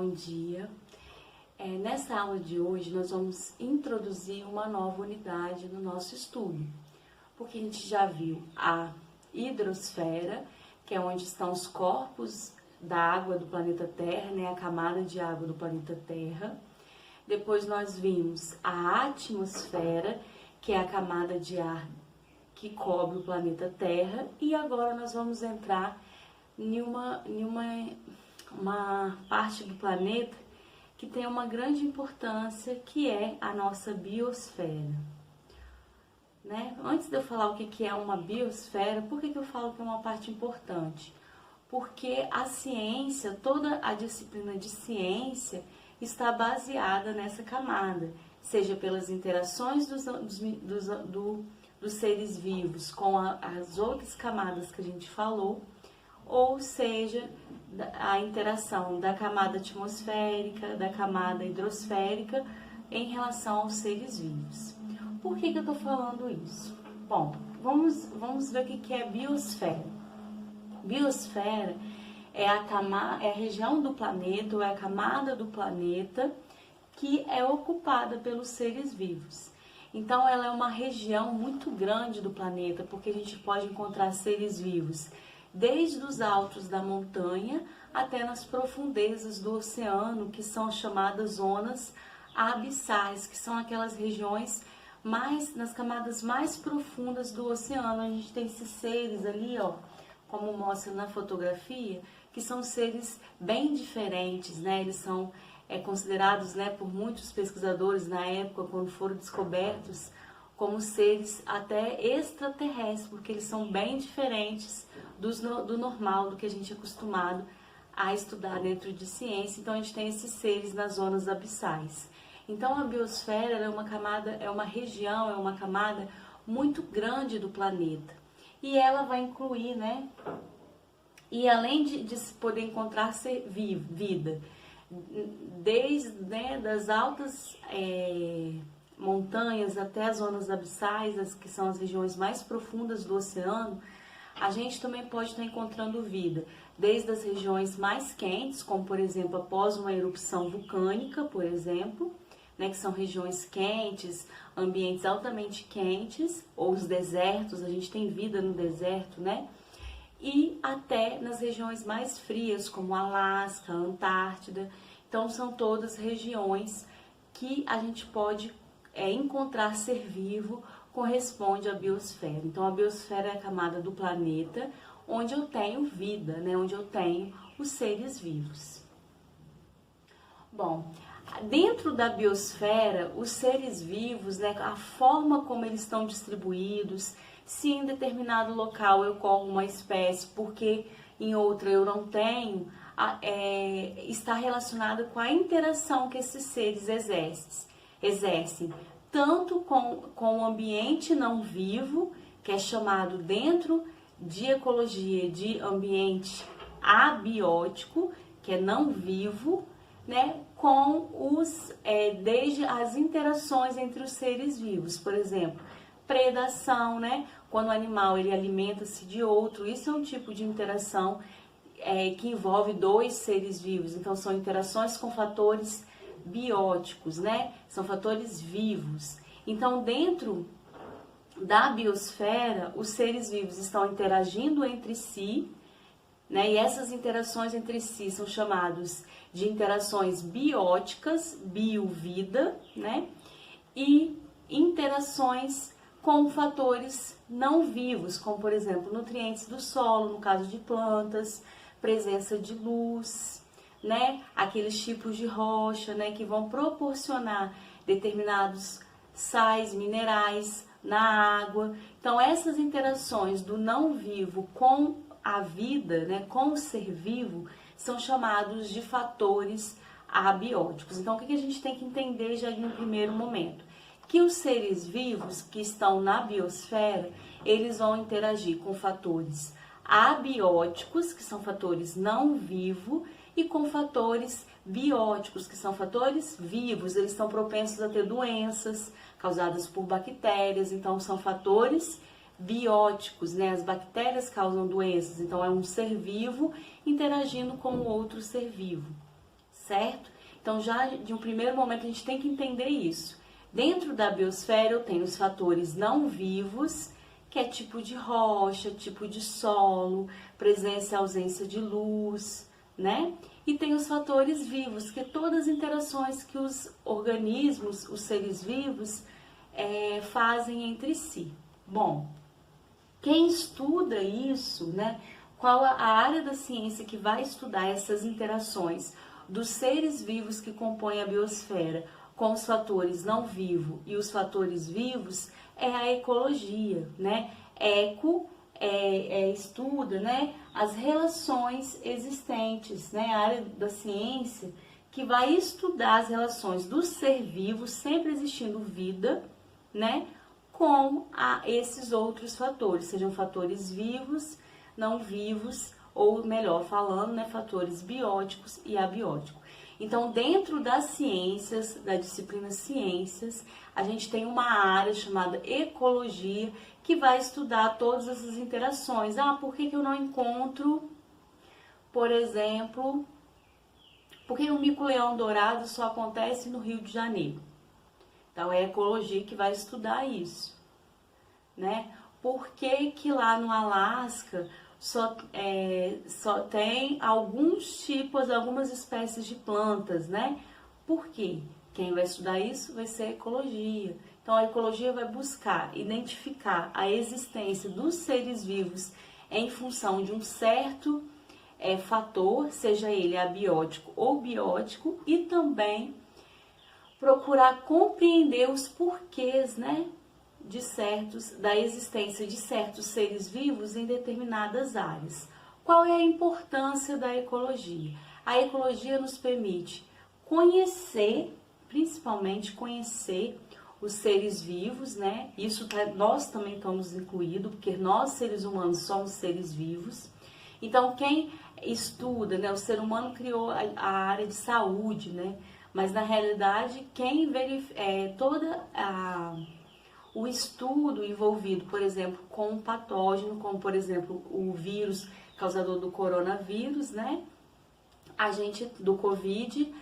bom dia. Nessa aula de hoje nós vamos introduzir uma nova unidade no nosso estudo, porque a gente já viu a hidrosfera, que é onde estão os corpos da água do planeta Terra, né, a camada de água do planeta Terra. Depois nós vimos a atmosfera, que é a camada de ar que cobre o planeta Terra, e agora nós vamos entrar em uma parte do planeta que tem uma grande importância, que é a nossa biosfera. Né? Antes de eu falar o que é uma biosfera, por que eu falo que é uma parte importante? Porque a ciência, toda a disciplina de ciência está baseada nessa camada, seja pelas interações dos seres vivos com as outras camadas que a gente falou, ou seja, a interação da camada atmosférica, da camada hidrosférica em relação aos seres vivos. Por que eu estou falando isso? Bom, vamos ver o que é biosfera. Biosfera é a região do planeta, ou é a camada do planeta que é ocupada pelos seres vivos. Então, ela é uma região muito grande do planeta, porque a gente pode encontrar seres vivos desde os altos da montanha até nas profundezas do oceano, que são chamadas zonas abissais, que são aquelas regiões nas camadas mais profundas do oceano. A gente tem esses seres ali, ó, como mostra na fotografia, que são seres bem diferentes, né? Eles são considerados, né, por muitos pesquisadores na época, quando foram descobertos, como seres até extraterrestres, porque eles são bem diferentes do normal, do que a gente é acostumado a estudar dentro de ciência. Então a gente tem esses seres nas zonas abissais. Então a biosfera é uma camada, é uma região, é uma camada muito grande do planeta. E ela vai incluir, né? E além de se poder encontrar vida, desde, né, das altas montanhas até as zonas abissais, que são as regiões mais profundas do oceano, a gente também pode estar encontrando vida, desde as regiões mais quentes, como por exemplo após uma erupção vulcânica, por exemplo, né, que são regiões quentes, ambientes altamente quentes, ou os desertos, a gente tem vida no deserto, né? E até nas regiões mais frias, como Alasca, Antártida. Então são todas regiões que a gente pode encontrar ser vivo, corresponde à biosfera. Então a biosfera é a camada do planeta onde eu tenho vida, né? Onde eu tenho os seres vivos. Bom, dentro da biosfera, os seres vivos, né, a forma como eles estão distribuídos, se em determinado local eu corro uma espécie porque em outra eu não tenho, está relacionada com a interação que esses seres exercem tanto com o ambiente não vivo, que é chamado dentro de ecologia de ambiente abiótico, que é não vivo, né, desde as interações entre os seres vivos, por exemplo, predação, né, quando o animal ele alimenta-se de outro, isso é um tipo de interação que envolve dois seres vivos. Então são interações com fatores bióticos, né, são fatores vivos. Então dentro da biosfera, os seres vivos estão interagindo entre si, né, e essas interações entre si são chamadas de interações bióticas, biovida, né, e interações com fatores não vivos, como por exemplo nutrientes do solo, no caso de plantas, presença de luz, né, aqueles tipos de rocha, né, que vão proporcionar determinados sais, minerais na água. Então essas interações do não vivo com a vida, né, com o ser vivo, são chamados de fatores abióticos. Então o que a gente tem que entender já no primeiro momento? Que os seres vivos que estão na biosfera, eles vão interagir com fatores abióticos, que são fatores não vivos, e com fatores bióticos, que são fatores vivos. Eles estão propensos a ter doenças causadas por bactérias, então são fatores bióticos, né? As bactérias causam doenças, então é um ser vivo interagindo com outro ser vivo, certo? Então, já de um primeiro momento, a gente tem que entender isso. Dentro da biosfera, eu tenho os fatores não vivos, que é tipo de rocha, tipo de solo, presença e ausência de luz, né? E tem os fatores vivos, que é todas as interações que os organismos, os seres vivos, fazem entre si. Bom, quem estuda isso, né? Qual a área da ciência que vai estudar essas interações dos seres vivos que compõem a biosfera com os fatores não vivos e os fatores vivos é a ecologia, né? Estuda, né, as relações existentes, né? A área da ciência que vai estudar as relações do ser vivo, sempre existindo vida, né, com esses outros fatores, sejam fatores vivos, não vivos, ou melhor falando, né, fatores bióticos e abióticos. Então, dentro das ciências, da disciplina ciências, a gente tem uma área chamada ecologia, que vai estudar todas essas interações. Por que eu não encontro, por exemplo, por que o mico-leão dourado só acontece no Rio de Janeiro? Então, é a ecologia que vai estudar isso, né? Por que lá no Alasca só tem alguns tipos, algumas espécies de plantas, né? Por quê? Quem vai estudar isso vai ser a ecologia. Então, a ecologia vai buscar identificar a existência dos seres vivos em função de um certo fator, seja ele abiótico ou biótico, e também procurar compreender os porquês, né, da existência de certos seres vivos em determinadas áreas. Qual é a importância da ecologia? A ecologia nos permite conhecer, principalmente conhecer os seres vivos, né? Isso nós também estamos incluídos, porque nós, seres humanos, somos seres vivos. Então, quem estuda, né? O ser humano criou a área de saúde, né? Mas, na realidade, quem o estudo envolvido, por exemplo, com um patógeno, como, por exemplo, o vírus causador do coronavírus, né? Do Covid,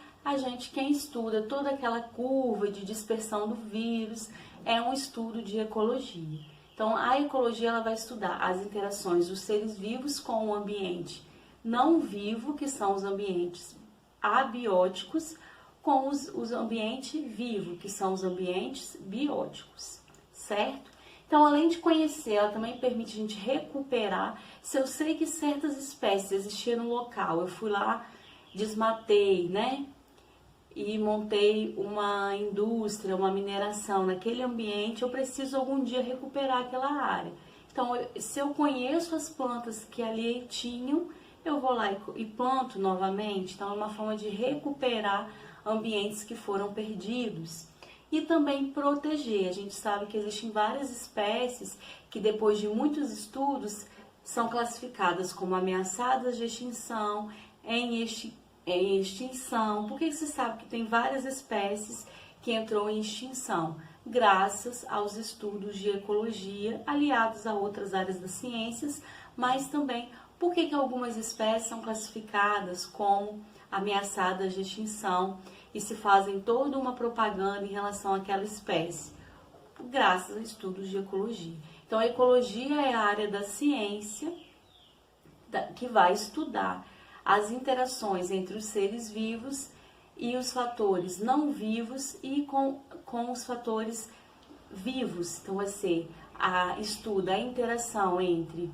quem estuda toda aquela curva de dispersão do vírus é um estudo de ecologia. Então, a ecologia ela vai estudar as interações dos seres vivos com o ambiente não vivo, que são os ambientes abióticos, com os ambientes vivos, que são os ambientes bióticos, certo? Então, além de conhecer, ela também permite a gente recuperar. Se eu sei que certas espécies existiam no local, eu fui lá, desmatei, né? E montei uma indústria, uma mineração naquele ambiente, eu preciso algum dia recuperar aquela área. Então, se eu conheço as plantas que ali tinham, eu vou lá e planto novamente. Então, é uma forma de recuperar ambientes que foram perdidos. E também proteger. A gente sabe que existem várias espécies que, depois de muitos estudos, são classificadas como ameaçadas de extinção, em extinção. Por que você sabe que tem várias espécies que entrou em extinção? Graças aos estudos de ecologia, aliados a outras áreas das ciências, mas também por que algumas espécies são classificadas como ameaçadas de extinção e se fazem toda uma propaganda em relação àquela espécie? Graças a estudos de ecologia. Então, a ecologia é a área da ciência que vai estudar as interações entre os seres vivos e os fatores não vivos e com os fatores vivos. Então, vai ser estuda a interação entre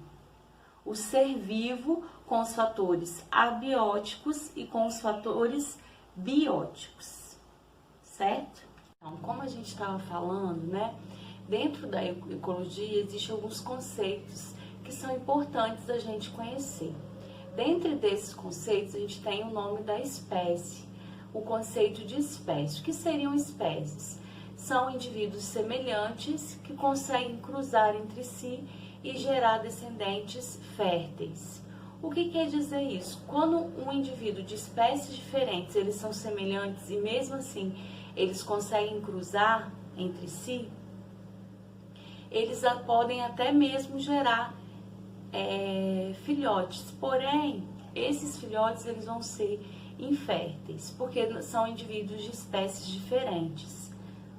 o ser vivo com os fatores abióticos e com os fatores bióticos, certo? Então, como a gente estava falando, né? Dentro da ecologia existem alguns conceitos que são importantes da gente conhecer. Dentre desses conceitos, a gente tem o nome da espécie, o conceito de espécie. O que seriam espécies? São indivíduos semelhantes que conseguem cruzar entre si e gerar descendentes férteis. O que quer dizer isso? Quando um indivíduo de espécies diferentes, eles são semelhantes e mesmo assim eles conseguem cruzar entre si, eles podem até mesmo gerar filhotes. Porém, esses filhotes eles vão ser inférteis, porque são indivíduos de espécies diferentes,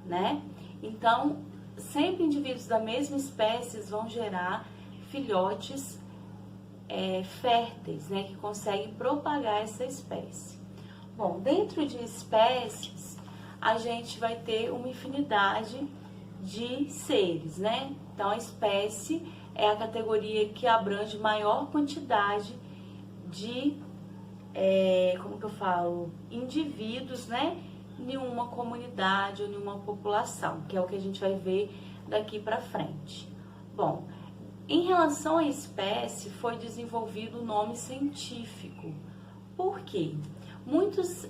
né? Então, sempre indivíduos da mesma espécie vão gerar filhotes férteis, né, que conseguem propagar essa espécie. Bom, dentro de espécies, a gente vai ter uma infinidade de seres, né? Então, a espécie é a categoria que abrange maior quantidade de, indivíduos, né? Em uma comunidade ou em uma população, que é o que a gente vai ver daqui para frente. Bom, em relação à espécie, foi desenvolvido o nome científico. Por quê? Muitos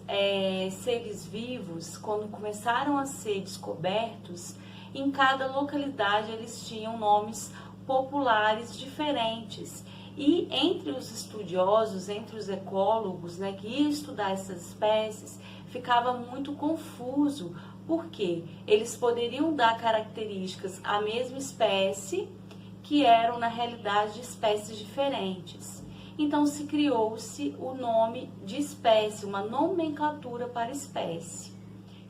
seres vivos, quando começaram a ser descobertos, em cada localidade eles tinham nomes populares diferentes. E entre os estudiosos, entre os ecólogos, né, que iam estudar essas espécies, ficava muito confuso, porque eles poderiam dar características à mesma espécie, que eram na realidade espécies diferentes. Então se criou-se o nome de espécie, uma nomenclatura para espécie,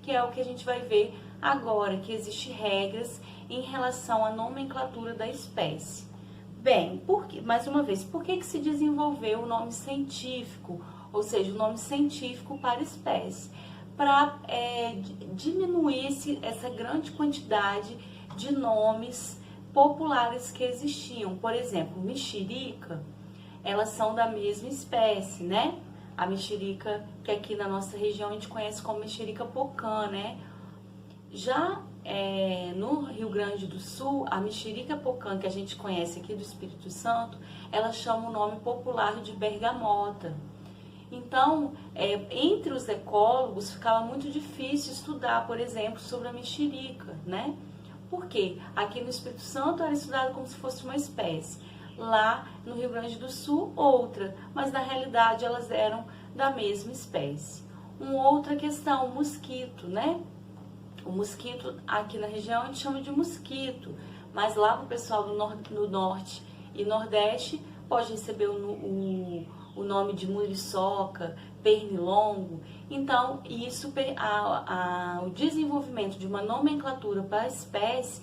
que é o que a gente vai ver agora, que existem regras em relação à nomenclatura da espécie. Bem, mais uma vez, por que se desenvolveu o nome científico, ou seja, o nome científico para espécie? Para diminuir essa grande quantidade de nomes populares que existiam. Por exemplo, mexerica, elas são da mesma espécie, né? A mexerica, que aqui na nossa região a gente conhece como mexerica pocã, né? Já no Rio Grande do Sul, a mexerica pocã, que a gente conhece aqui do Espírito Santo, ela chama o nome popular de bergamota. Então, entre os ecólogos, ficava muito difícil estudar, por exemplo, sobre a mexerica, né? Por quê? Aqui no Espírito Santo era estudado como se fosse uma espécie. Lá no Rio Grande do Sul, outra. Mas na realidade elas eram da mesma espécie. Uma outra questão, o mosquito, né? O mosquito aqui na região a gente chama de mosquito. Mas lá para o pessoal do Norte e Nordeste pode receber o nome de muriçoca, pernilongo. Então, o desenvolvimento de uma nomenclatura para a espécie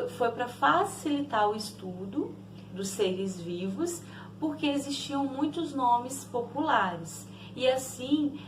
foi para facilitar o estudo dos seres vivos, porque existiam muitos nomes populares. E assim,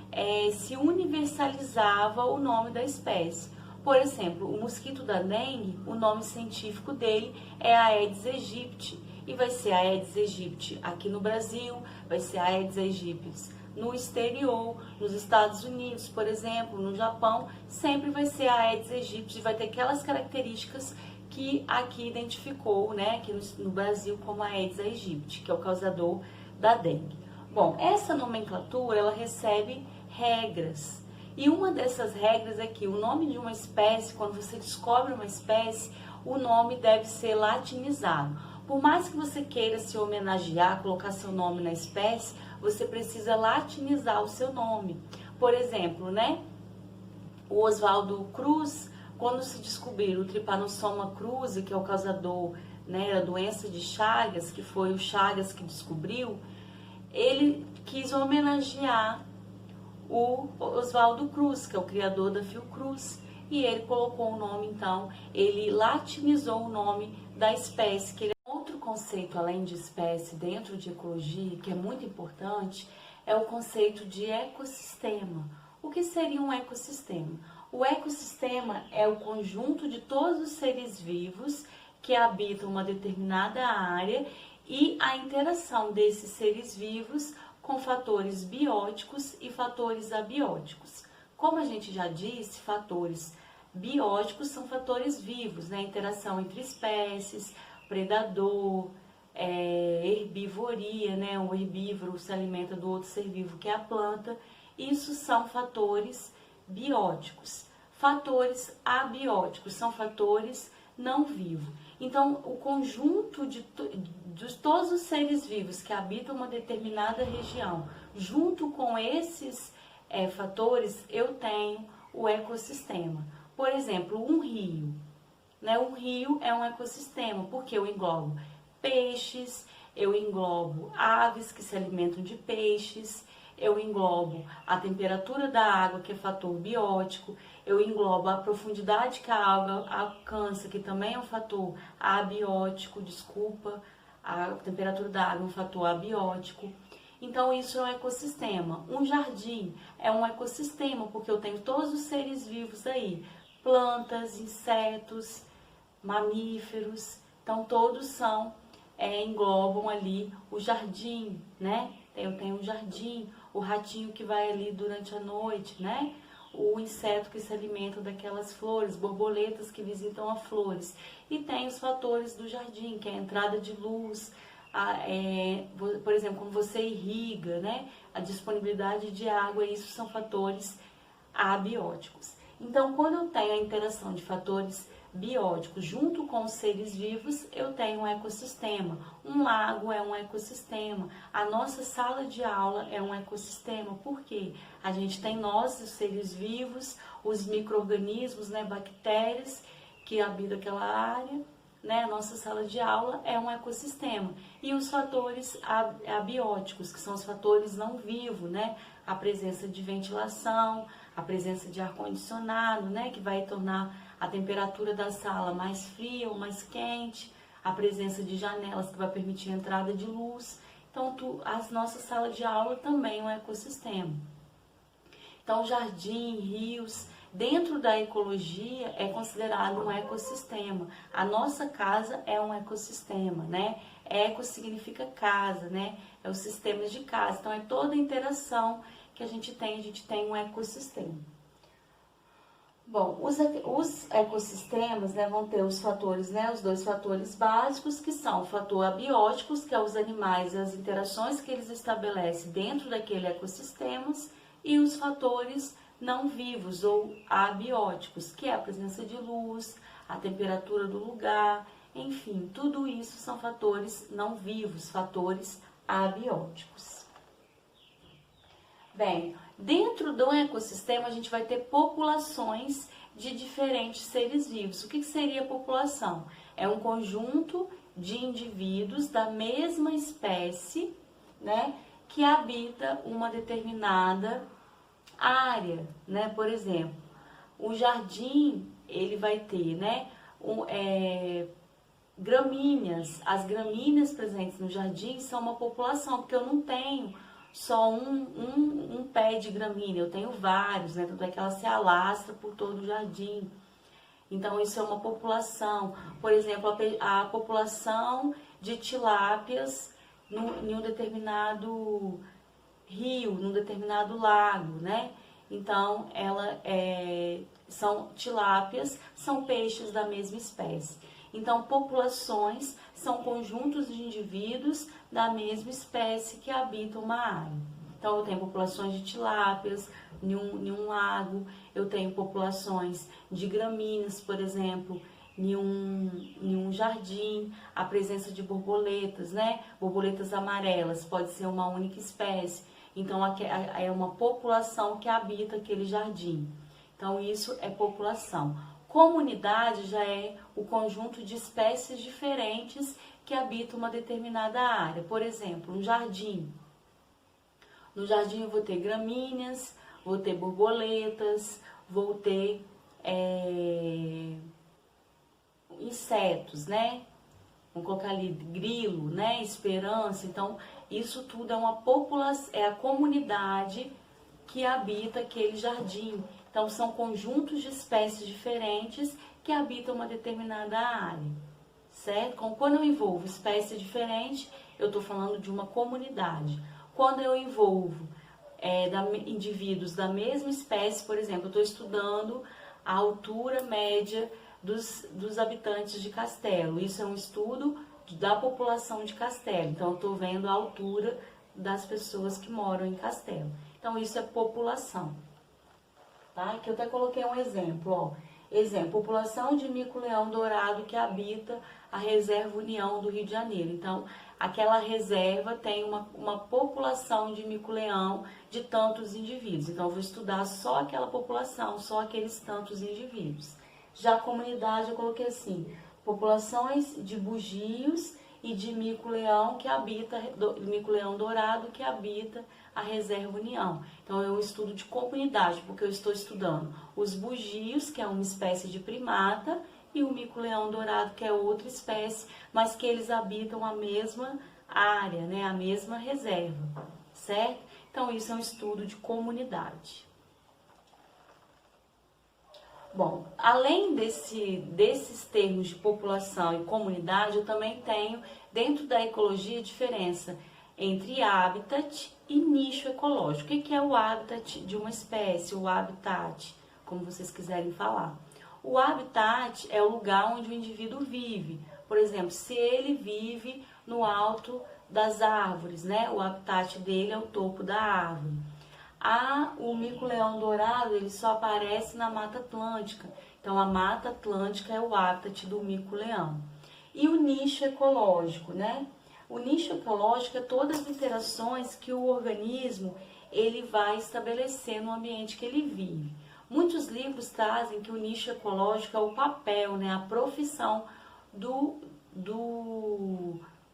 se universalizava o nome da espécie. Por exemplo, o mosquito da dengue, o nome científico dele é Aedes aegypti. E vai ser Aedes aegypti aqui no Brasil, vai ser Aedes aegypti no exterior, nos Estados Unidos, por exemplo, no Japão, sempre vai ser Aedes aegypti, vai ter aquelas características que aqui identificou, né, aqui no Brasil como Aedes aegypti, que é o causador da dengue. Bom, essa nomenclatura, ela recebe regras. E uma dessas regras é que o nome de uma espécie, quando você descobre uma espécie, o nome deve ser latinizado. Por mais que você queira se homenagear, colocar seu nome na espécie, você precisa latinizar o seu nome. Por exemplo, né, o Oswaldo Cruz, quando se descobriu o Trypanosoma cruzi, que é o causador, né, da doença de Chagas, que foi o Chagas que descobriu, ele quis homenagear o Oswaldo Cruz, que é o criador da Fiocruz, e ele colocou o nome, então, ele latinizou o nome da espécie. Que outro conceito, além de espécie, dentro de ecologia, que é muito importante, é o conceito de ecossistema. O que seria um ecossistema? O ecossistema é o conjunto de todos os seres vivos que habitam uma determinada área e a interação desses seres vivos com fatores bióticos e fatores abióticos. Como a gente já disse, fatores bióticos são fatores vivos, né? A interação entre espécies, predador, herbivoria, né? O herbívoro se alimenta do outro ser vivo, que é a planta. Isso são fatores bióticos. Fatores abióticos são fatores não vivos. Então, o conjunto de todos os seres vivos que habitam uma determinada região, junto com esses fatores, eu tenho o ecossistema. Por exemplo, um rio. Né? Um rio é um ecossistema, porque eu englobo peixes, eu englobo aves que se alimentam de peixes, eu englobo a temperatura da água, que é fator biótico, eu englobo a profundidade que a água alcança, que também é um fator abiótico, desculpa, a temperatura da água é um fator abiótico. Então, isso é um ecossistema. Um jardim é um ecossistema, porque eu tenho todos os seres vivos aí, plantas, insetos, mamíferos, então todos englobam ali o jardim, né? Eu tenho um jardim, o ratinho que vai ali durante a noite, né? O inseto que se alimenta daquelas flores, borboletas que visitam as flores. E tem os fatores do jardim, que é a entrada de luz, por exemplo, como você irriga, né? A disponibilidade de água, isso são fatores abióticos. Então, quando eu tenho a interação de fatores bióticos junto com os seres vivos, eu tenho um ecossistema. Um lago é um ecossistema. A nossa sala de aula é um ecossistema. Por quê? A gente tem nós, os seres vivos, os micro-organismos, né, bactérias que habitam aquela área, né? A nossa sala de aula é um ecossistema. E os fatores abióticos, que são os fatores não vivos, né? A presença de ventilação, a presença de ar-condicionado, né? Que vai tornar a temperatura da sala mais fria ou mais quente, a presença de janelas que vai permitir a entrada de luz. Então, a nossa sala de aula também é um ecossistema. Então, jardim, rios, dentro da ecologia é considerado um ecossistema. A nossa casa é um ecossistema, né? Eco significa casa, né? É os sistemas de casa. Então, é toda a interação que a gente tem um ecossistema. Bom, os ecossistemas, né, vão ter os fatores, né, os dois fatores básicos, que são o fator abióticos, que é os animais e as interações que eles estabelecem dentro daquele ecossistema, e os fatores não vivos ou abióticos, que é a presença de luz, a temperatura do lugar, enfim, tudo isso são fatores não vivos, fatores abióticos. Bem, dentro do ecossistema a gente vai ter populações de diferentes seres vivos. O que seria população? É um conjunto de indivíduos da mesma espécie, né, que habita uma determinada área, né? Por exemplo, o jardim, ele vai ter, né, gramíneas. As gramíneas presentes no jardim são uma população, porque eu não tenho só um pé de gramínea, eu tenho vários, né? Tanto é que ela se alastra por todo o jardim. Então, isso é uma população. Por exemplo, a população de tilápias em um determinado rio, num determinado lago, né? Então, são tilápias, são peixes da mesma espécie. Então, populações são conjuntos de indivíduos da mesma espécie que habitam uma área. Então, eu tenho populações de tilápias em um lago, eu tenho populações de gramíneas, por exemplo, em um jardim, a presença de borboletas, né? Borboletas amarelas, pode ser uma única espécie. Então, é uma população que habita aquele jardim. Então, isso é população. Comunidade já é o conjunto de espécies diferentes que habitam uma determinada área. Por exemplo, um jardim. No jardim eu vou ter gramíneas, vou ter borboletas, vou ter insetos, né? Vamos colocar ali grilo, né? Esperança. Então, isso tudo é uma população, é a comunidade que habita aquele jardim. Então, são conjuntos de espécies diferentes que habitam uma determinada área, certo? Então, quando eu envolvo espécies diferentes, eu estou falando de uma comunidade. Quando eu envolvo indivíduos da mesma espécie, por exemplo, eu estou estudando a altura média dos habitantes de Castelo. Isso é um estudo da população de Castelo. Então, eu estou vendo a altura das pessoas que moram em Castelo. Então, isso é população. Tá? Aqui eu até coloquei um exemplo, ó. Exemplo, população de mico-leão dourado que habita a reserva União do Rio de Janeiro. Então, aquela reserva tem uma população de mico-leão de tantos indivíduos. Então, eu vou estudar só aquela população, só aqueles tantos indivíduos. Já a comunidade eu coloquei assim, populações de bugios e de mico-leão que habita, mico-leão dourado que habita a reserva União. Então é um estudo de comunidade, porque eu estou estudando os bugios, que é uma espécie de primata, e o mico-leão dourado, que é outra espécie, mas que eles habitam a mesma área, né, a mesma reserva, certo? Então isso é um estudo de comunidade. Bom, além desses termos de população e comunidade, eu também tenho, dentro da ecologia, diferença entre habitat e nicho ecológico. O que é o habitat de uma espécie, o habitat, como vocês quiserem falar? O habitat é o lugar onde o indivíduo vive. Por exemplo, se ele vive no alto das árvores, né? O habitat dele é o topo da árvore. O mico-leão dourado, ele só aparece na Mata Atlântica. Então, a Mata Atlântica é o habitat do mico-leão. E o nicho ecológico, né? O nicho ecológico é todas as interações que o organismo ele vai estabelecer no ambiente que ele vive. Muitos livros trazem que o nicho ecológico é o papel, né? A profissão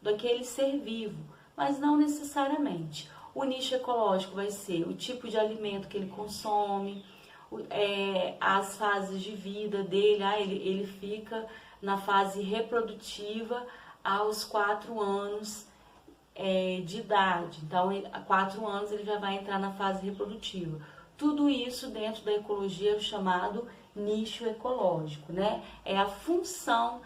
daquele ser vivo, mas não necessariamente. O nicho ecológico vai ser o tipo de alimento que ele consome, as fases de vida dele. Ele fica na fase reprodutiva aos 4 anos de idade. Então, a 4 anos ele já vai entrar na fase reprodutiva. Tudo isso dentro da ecologia é o chamado nicho ecológico, né? É a função,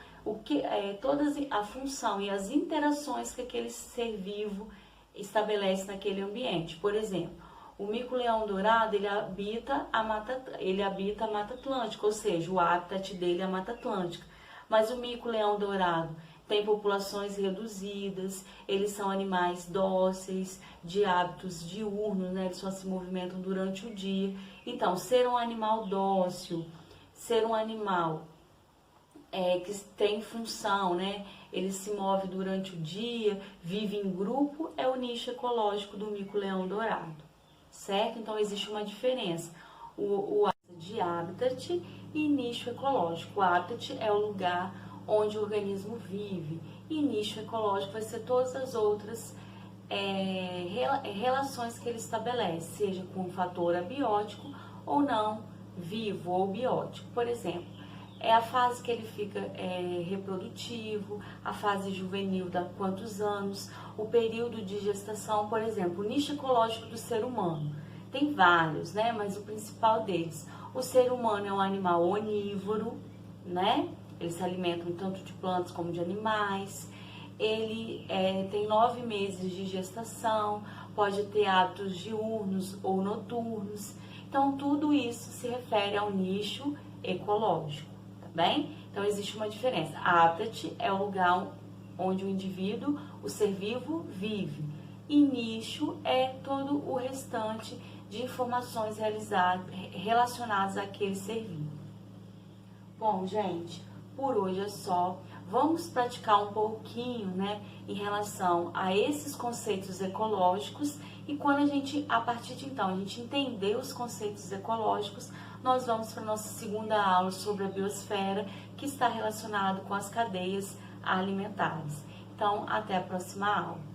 a função e as interações que aquele ser vivo estabelece naquele ambiente. Por exemplo, o mico-leão dourado, ele habita a Mata Atlântica, ou seja, o habitat dele é a Mata Atlântica. Mas o mico-leão dourado tem populações reduzidas, eles são animais dóceis, de hábitos diurnos, né? Eles só se movimentam durante o dia. Então, ser um animal dócil, ser um animal que tem função, né? Ele se move durante o dia, vive em grupo, é o nicho ecológico do mico-leão dourado, certo? Então existe uma diferença, o de habitat e nicho ecológico. O habitat é o lugar onde o organismo vive, e nicho ecológico vai ser todas as outras relações que ele estabelece, seja com um fator abiótico ou não, vivo ou biótico. Por exemplo, é a fase que ele fica reprodutivo, a fase juvenil dá quantos anos, o período de gestação. Por exemplo, o nicho ecológico do ser humano. Tem vários, né? Mas o principal deles. O ser humano é um animal onívoro, né? Ele se alimenta tanto de plantas como de animais. Ele tem 9 meses de gestação, pode ter hábitos diurnos ou noturnos. Então, tudo isso se refere ao nicho ecológico. Bem? Então existe uma diferença. Habitat é o lugar onde o indivíduo, o ser vivo, vive. E nicho é todo o restante de informações relacionadas àquele ser vivo. Bom, gente, por hoje é só. Vamos praticar um pouquinho, né, em relação a esses conceitos ecológicos, e quando a partir de então, a gente entender os conceitos ecológicos, nós vamos para a nossa segunda aula sobre a biosfera, que está relacionado com as cadeias alimentares. Então, até a próxima aula.